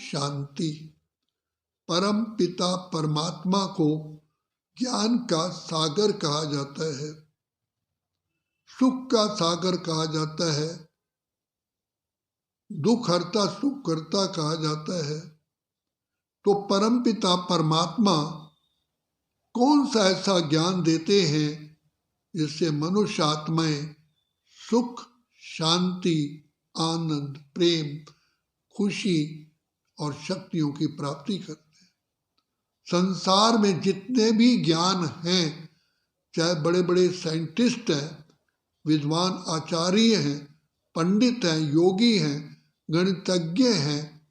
शांति। परम पिता परमात्मा को ज्ञान का सागर कहा जाता है, सुख का सागर कहा जाता है, दुख हरता सुख करता कहा जाता है। तो परम पिता परमात्मा कौन सा ऐसा ज्ञान देते हैं जिससे मनुष्य आत्माएं सुख, शांति, आनंद, प्रेम, खुशी और शक्तियों की प्राप्ति करते हैं। संसार में जितने भी ज्ञान हैं, चाहे बड़े बड़े साइंटिस्ट हैं, विद्वान आचार्य हैं, पंडित हैं, योगी हैं, गणितज्ञ हैं,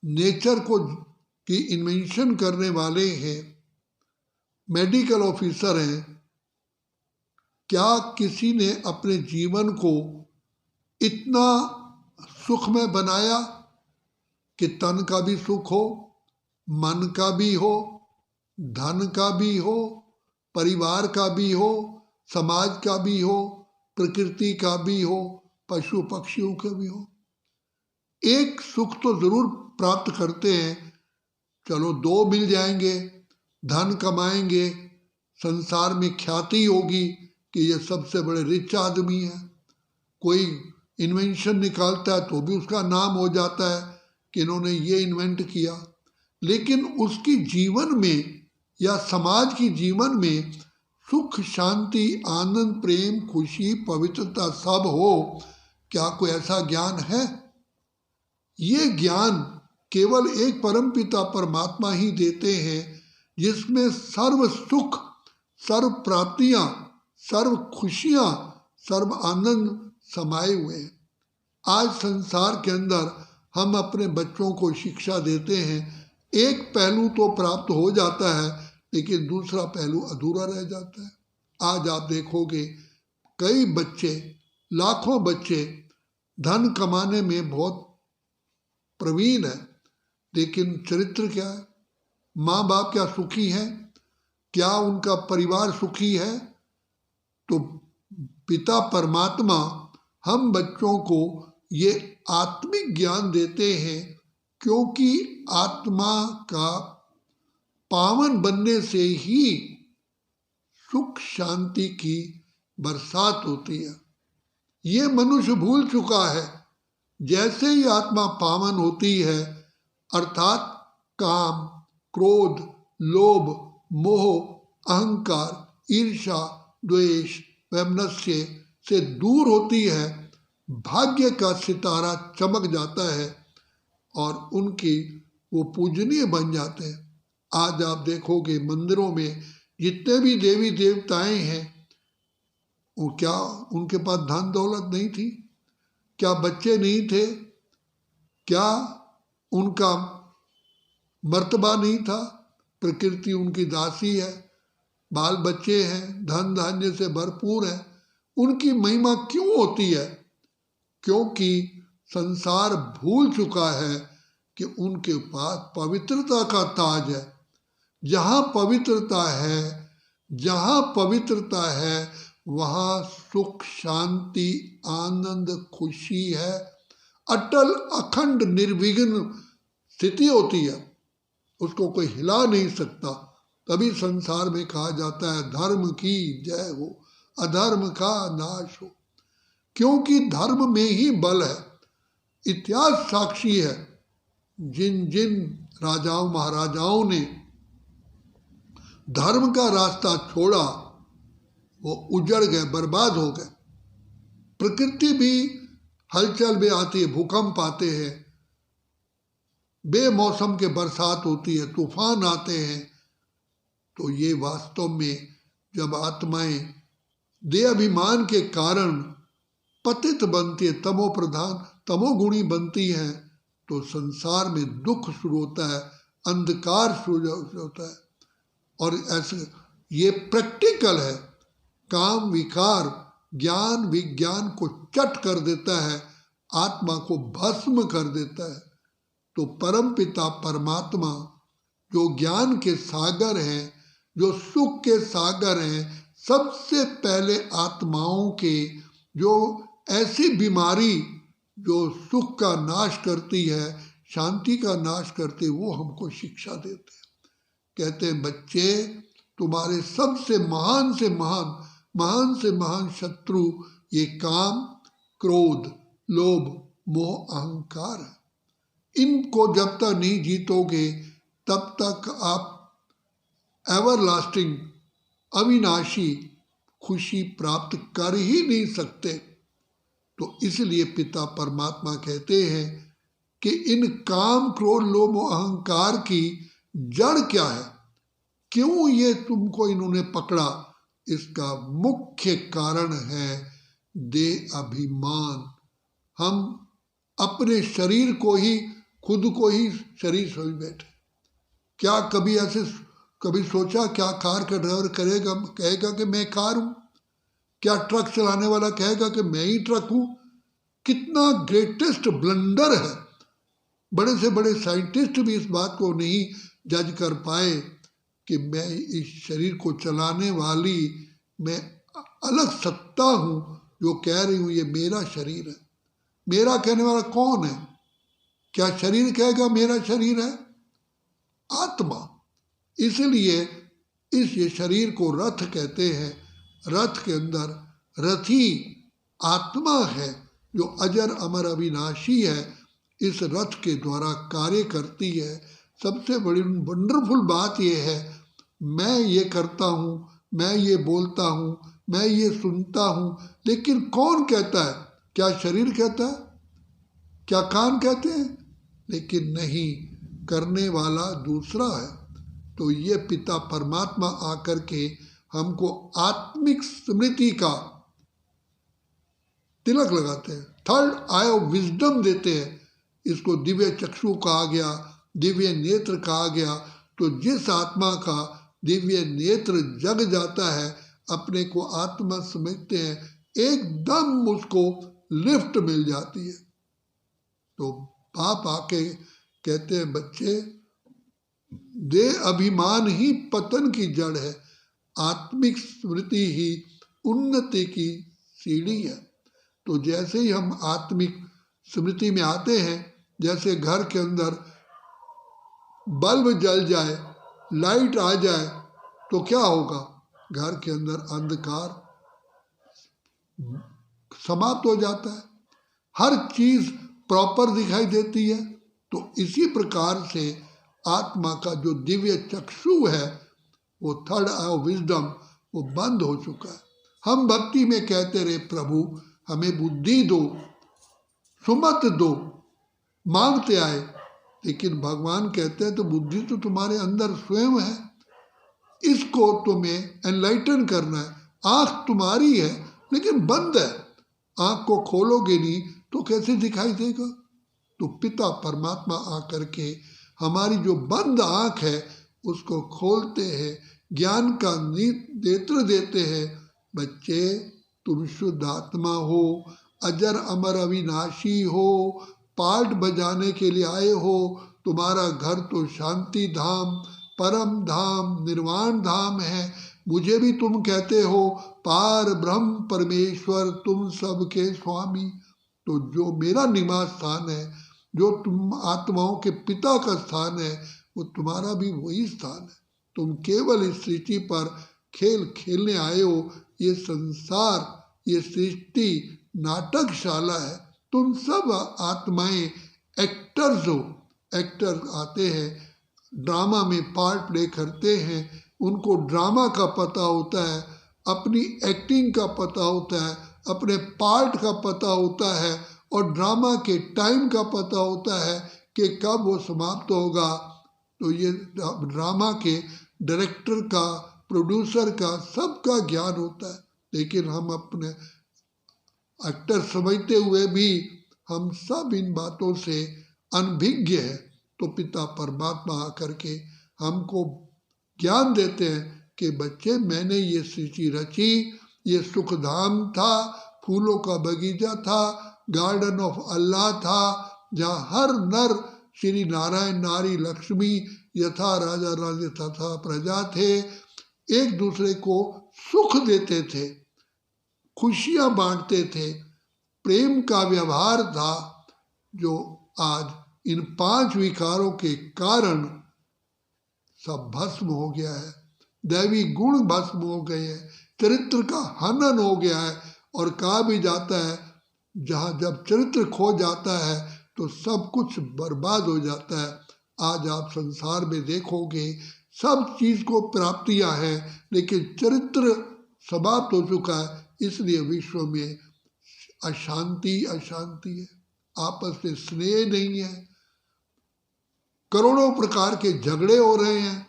नेचर को की इन्वेंशन करने वाले हैं, मेडिकल ऑफिसर हैं, क्या किसी ने अपने जीवन को इतना सुखमय बनाया कि तन का भी सुख हो, मन का भी हो, धन का भी हो, परिवार का भी हो, समाज का भी हो, प्रकृति का भी हो, पशु पक्षियों का भी हो? एक सुख तो जरूर प्राप्त करते हैं, चलो दो मिल जाएंगे, धन कमाएंगे, संसार में ख्याति होगी कि ये सबसे बड़े रिच आदमी है। कोई इन्वेंशन निकालता है तो भी उसका नाम हो जाता है कि इन्होंने ये इन्वेंट किया। लेकिन उसकी जीवन में या समाज की जीवन में सुख, शांति, आनंद, प्रेम, खुशी, पवित्रता सब हो, क्या कोई ऐसा ज्ञान है? ये ज्ञान केवल एक परमपिता परमात्मा ही देते हैं, जिसमें सर्व सुख, सर्व प्राप्तियां, सर्व खुशियां, सर्व आनंद समाये हुए हैं। आज संसार के अंदर हम अपने बच्चों को शिक्षा देते हैं, एक पहलू तो प्राप्त हो जाता है लेकिन दूसरा पहलू अधूरा रह जाता है। आज आप देखोगे कई बच्चे, लाखों बच्चे धन कमाने में बहुत प्रवीण है, लेकिन चरित्र क्या है? माँ बाप क्या सुखी है? क्या उनका परिवार सुखी है? तो पिता परमात्मा हम बच्चों को ये आत्मिक ज्ञान देते हैं, क्योंकि आत्मा का पावन बनने से ही सुख शांति की बरसात होती है। ये मनुष्य भूल चुका है। जैसे ही आत्मा पावन होती है, अर्थात काम, क्रोध, लोभ, मोह, अहंकार, ईर्ष्या, द्वेष, वैमनस्य से दूर होती है, भाग्य का सितारा चमक जाता है और उनकी वो पूजनीय बन जाते हैं। आज आप देखोगे मंदिरों में जितने भी देवी देवताएं हैं, वो क्या उनके पास धन दौलत नहीं थी? क्या बच्चे नहीं थे? क्या उनका मर्तबा नहीं था? प्रकृति उनकी दासी है, बाल बच्चे हैं, धन धान्य से भरपूर है। उनकी महिमा क्यों होती है? क्योंकि संसार भूल चुका है कि उनके पास पवित्रता का ताज है। जहाँ पवित्रता है वहाँ सुख, शांति, आनंद, खुशी है, अटल अखंड निर्विघ्न स्थिति होती है, उसको कोई हिला नहीं सकता। तभी संसार में कहा जाता है धर्म की जय हो, अधर्म का नाश हो, क्योंकि धर्म में ही बल है। इतिहास साक्षी है, जिन जिन राजाओं महाराजाओं ने धर्म का रास्ता छोड़ा वो उजड़ गए, बर्बाद हो गए। प्रकृति भी हलचल में आती है, भूकंप आते हैं, बेमौसम के बरसात होती है, तूफान आते हैं। तो ये वास्तव में जब आत्माएं देहाभिमान के कारण पतित बनती है, तमो प्रधान, तमोगुणी बनती हैं, तो संसार में दुख शुरू होता है, अंधकार शुरू होता है। और ऐसे ये प्रैक्टिकल है। काम विकार ज्ञान विज्ञान को चट कर देता है, आत्मा को भस्म कर देता है। तो परम पिता परमात्मा जो ज्ञान के सागर हैं, जो सुख के सागर हैं, सबसे पहले आत्माओं के जो ऐसी बीमारी जो सुख का नाश करती है, शांति का नाश करते वो हमको शिक्षा देते हैं। कहते हैं बच्चे, तुम्हारे सबसे महान से महान शत्रु ये काम, क्रोध, लोभ, मोह, अहंकार है। इनको जब तक नहीं जीतोगे तब तक आप एवरलास्टिंग अविनाशी खुशी प्राप्त कर ही नहीं सकते। तो इसलिए पिता परमात्मा कहते हैं कि इन काम, क्रोध, लोभ, अहंकार की जड़ क्या है, क्यों ये तुमको इन्होंने पकड़ा? इसका मुख्य कारण है देह अभिमान। हम अपने शरीर को ही, खुद को ही शरीर समझ बैठे। क्या कभी सोचा क्या कार का ड्राइवर कहेगा कि मैं कार हूं? क्या ट्रक चलाने वाला कहेगा कि मैं ही ट्रक हूं? कितना ग्रेटेस्ट ब्लंडर है। बड़े से बड़े साइंटिस्ट भी इस बात को नहीं जज कर पाए कि मैं इस शरीर को चलाने वाली मैं अलग सत्ता हूं जो कह रही हूं ये मेरा शरीर है। मेरा कहने वाला कौन है? क्या शरीर कहेगा मेरा शरीर है? आत्मा। इसलिए ये शरीर को रथ कहते हैं। रथ के अंदर रथी आत्मा है जो अजर अमर अविनाशी है। इस रथ के द्वारा कार्य करती है। सबसे बड़ी वंडरफुल बात यह है, मैं ये करता हूँ, मैं ये बोलता हूँ, मैं ये सुनता हूँ, लेकिन कौन कहता है? क्या शरीर कहता है? क्या कान कहते हैं? लेकिन नहीं, करने वाला दूसरा है। तो ये पिता परमात्मा आकर के हमको आत्मिक स्मृति का तिलक लगाते हैं, थर्ड आई ऑफ विजडम देते हैं। इसको दिव्य चक्षु कहा गया, दिव्य नेत्र कहा गया। तो जिस आत्मा का दिव्य नेत्र जग जाता है, अपने को आत्मा समझते हैं, एकदम उसको लिफ्ट मिल जाती है। तो बाप आके कहते हैं बच्चे, देह अभिमान ही पतन की जड़ है, आत्मिक स्मृति ही उन्नति की सीढ़ी है। तो जैसे ही हम आत्मिक स्मृति में आते हैं, जैसे घर के अंदर बल्ब जल जाए, लाइट आ जाए, तो क्या होगा? घर के अंदर अंधकार समाप्त हो जाता है, हर चीज प्रॉपर दिखाई देती है। तो इसी प्रकार से आत्मा का जो दिव्य चक्षु है, वो थर्ड आई ऑफ विजडम, वो बंद हो चुका है। हम भक्ति में कहते रहे प्रभु हमें बुद्धि दो, सुमत दो, मांगते आए, लेकिन भगवान कहते हैं तो बुद्धि तो तुम्हारे अंदर स्वयं है, इसको तुम्हें एनलाइटन करना है। आंख तुम्हारी है लेकिन बंद है, आंख को खोलोगे नहीं तो कैसे दिखाई देगा? तो पिता परमात्मा आकर के हमारी जो बंद आंख है उसको खोलते हैं, ज्ञान का नेत्र देते हैं। बच्चे, तुम शुद्ध आत्मा हो, अजर अमर अविनाशी हो, पार्ट बजाने के लिए आए हो। तुम्हारा घर तो शांति धाम, परम धाम, निर्वाण धाम है। मुझे भी तुम कहते हो पार ब्रह्म परमेश्वर, तुम सबके स्वामी। तो जो मेरा निवास स्थान है, जो तुम आत्माओं के पिता का स्थान है, वो तुम्हारा भी वही स्थान है। तुम केवल इस सृष्टि पर खेल खेलने आए हो। ये संसार, ये सृष्टि नाटकशाला है। तुम सब आत्माएं एक्टर्स हो। एक्टर आते हैं, ड्रामा में पार्ट प्ले करते हैं, उनको ड्रामा का पता होता है, अपनी एक्टिंग का पता होता है, अपने पार्ट का पता होता है, और ड्रामा के टाइम का पता होता है कि कब वो समाप्त होगा। तो ये ड्रामा के डायरेक्टर का, प्रोड्यूसर का, सबका ज्ञान होता है। लेकिन हम अपने एक्टर समझते हुए भी हम सब इन बातों से अनभिज्ञ है। तो पिता परमात्मा आकर के हमको ज्ञान देते हैं कि बच्चे, मैंने ये सृष्टि रची, ये सुखधाम था, फूलों का बगीचा था, गार्डन ऑफ अल्लाह था, जहाँ हर नर श्री नारायण नारी लक्ष्मी यथा राजा राजे तथा प्रजा थे, एक दूसरे को सुख देते थे, खुशियाँ बांटते थे, प्रेम का व्यवहार था, जो आज इन 5 विकारों के कारण सब भस्म हो गया है, दैवी गुण भस्म हो गए हैं, चरित्र का हनन हो गया है। और कहा भी जाता है जहाँ जब चरित्र खो जाता है तो सब कुछ बर्बाद हो जाता है। आज आप संसार में देखोगे सब चीज को प्राप्तियां हैं, लेकिन चरित्र समाप्त हो चुका है, इसलिए विश्व में अशांति अशांति है, आपस में स्नेह नहीं है, करोड़ों प्रकार के झगड़े हो रहे हैं,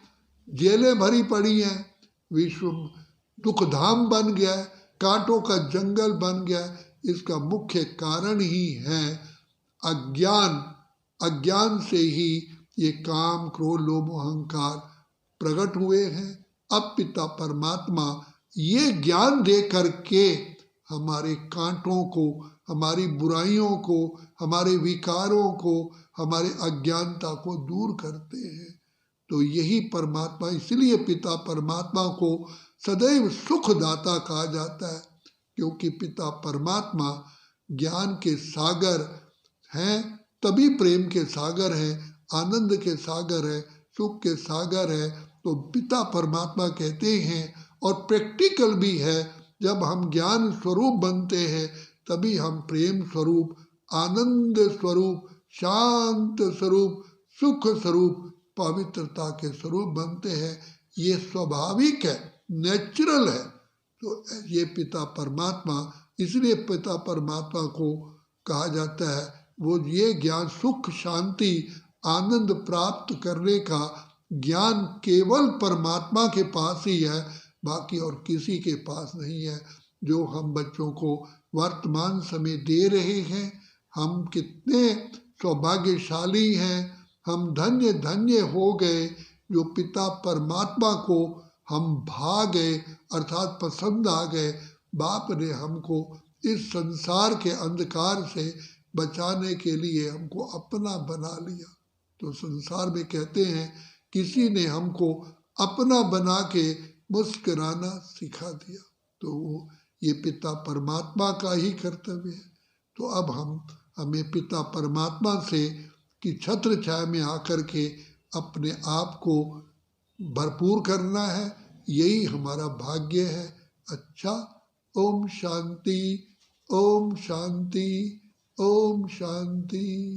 जेलें भरी पड़ी हैं, विश्व दुखधाम बन गया है, कांटों का जंगल बन गया है। इसका मुख्य कारण ही है अज्ञान। अज्ञान से ही ये काम क्रोध लोभ अहंकार प्रकट हुए हैं। अब पिता परमात्मा ये ज्ञान दे करके हमारे कांटों को, हमारी बुराइयों को, हमारे विकारों को, हमारे अज्ञानता को दूर करते हैं। तो यही परमात्मा, इसलिए पिता परमात्मा को सदैव सुखदाता कहा जाता है, क्योंकि पिता परमात्मा ज्ञान के सागर हैं, तभी प्रेम के सागर हैं, आनंद के सागर है, सुख के सागर है। तो पिता परमात्मा कहते हैं, और प्रैक्टिकल भी है, जब हम ज्ञान स्वरूप बनते हैं तभी हम प्रेम स्वरूप, आनंद स्वरूप, शांत स्वरूप, सुख स्वरूप, पवित्रता के स्वरूप बनते हैं। ये स्वाभाविक है, नेचुरल है। तो ये पिता परमात्मा, इसलिए पिता परमात्मा को कहा जाता है, वो ये ज्ञान, सुख शांति आनंद प्राप्त करने का ज्ञान केवल परमात्मा के पास ही है, बाकी और किसी के पास नहीं है। जो हम बच्चों को वर्तमान समय दे रहे हैं, हम कितने सौभाग्यशाली हैं, हम धन्य धन्य हो गए जो पिता परमात्मा को हम भा गए, अर्थात पसंद आ गए। बाप ने हमको इस संसार के अंधकार से बचाने के लिए हमको अपना बना लिया। तो संसार में कहते हैं किसी ने हमको अपना बना के मुस्कुराना सिखा दिया, तो ये पिता परमात्मा का ही कर्तव्य है। तो अब हमें पिता परमात्मा से की छत्र छाया में आकर के अपने आप को भरपूर करना है, यही हमारा भाग्य है। अच्छा, ओम शांति, ओम शांति, ओम शांति।